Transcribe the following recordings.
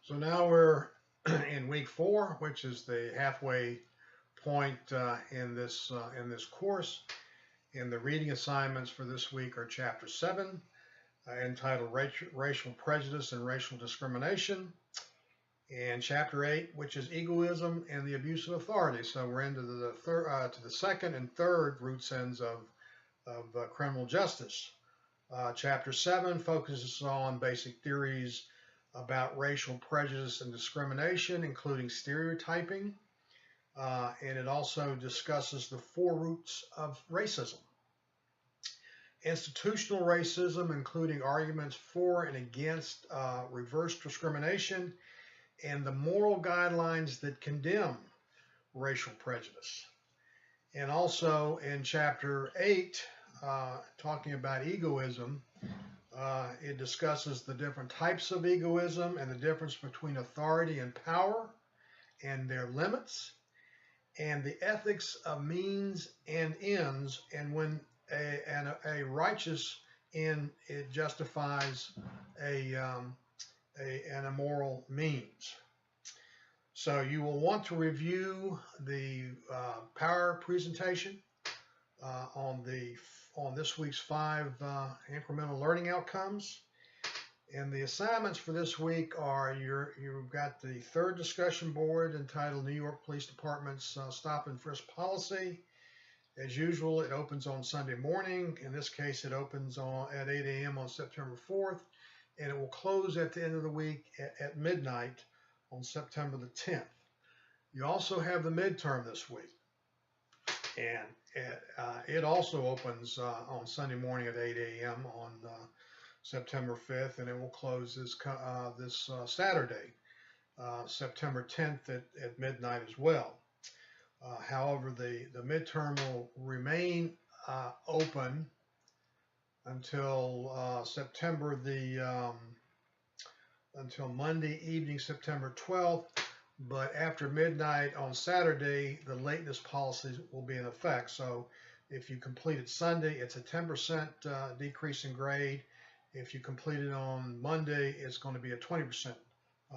So now we're in week 4, which is the halfway point in this course. And the reading assignments for this week are Chapter 7, entitled Racial Prejudice and Racial Discrimination, and Chapter 8, which is Egoism and the Abuse of Authority. So we're into the second and third root sins of criminal justice. Chapter 7 focuses on basic theories about racial prejudice and discrimination, including stereotyping, and it also discusses the 4 roots of racism. Institutional racism, including arguments for and against reverse discrimination, and the moral guidelines that condemn racial prejudice. And also in Chapter 8, talking about egoism, it discusses the different types of egoism and the difference between authority and power and their limits, and the ethics of means and ends, and when a righteous end it justifies an immoral means. So you will want to review the power presentation on this week's 5 incremental learning outcomes. And the assignments for this week are you've got the 3rd discussion board entitled New York Police Department's Stop and Frisk Policy. As usual, it opens on Sunday morning. In this case, it opens at 8 a.m. on September 4th, and it will close at the end of the week at midnight on September the 10th. You also have the midterm this week, and it also opens on Sunday morning at 8 a.m. on September 5th, and it will close this Saturday, September 10th at midnight as well. However, the midterm will remain open until until Monday evening, September 12th. But after midnight on Saturday, the lateness policies will be in effect. So if you complete it Sunday, it's a 10% decrease in grade. If you complete it on Monday, it's going to be a 20%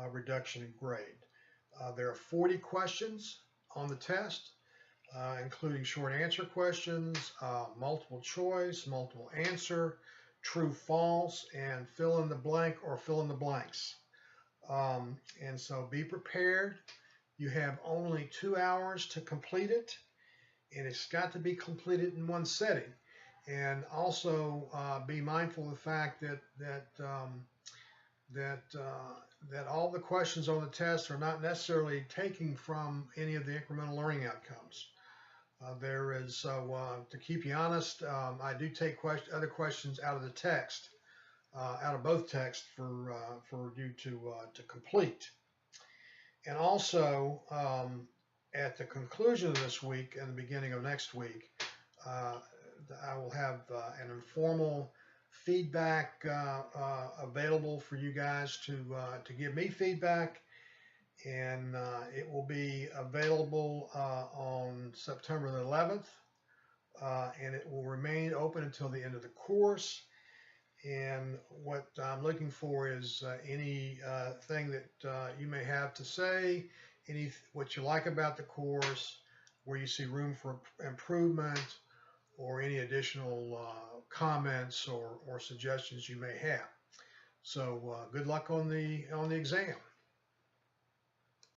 reduction in grade. There are 40 questions on the test, including short answer questions, multiple choice, multiple answer, true, false, and fill in the blank or fill in the blanks. And so be prepared. You have only 2 hours to complete it, and it's got to be completed in one setting. And also be mindful of the fact that all the questions on the test are not necessarily taken from any of the incremental learning outcomes. There is, to keep you honest, I do take other questions out of the text, out of both texts for you to complete. And also, at the conclusion of this week and the beginning of next week, I will have an informal feedback available for you guys to give me feedback, and it will be available on September the 11th, and it will remain open until the end of the course. And what I'm looking for is any thing that you may have to say, what you like about the course, where you see room for improvement, or any additional comments or suggestions you may have. So good luck on the exam.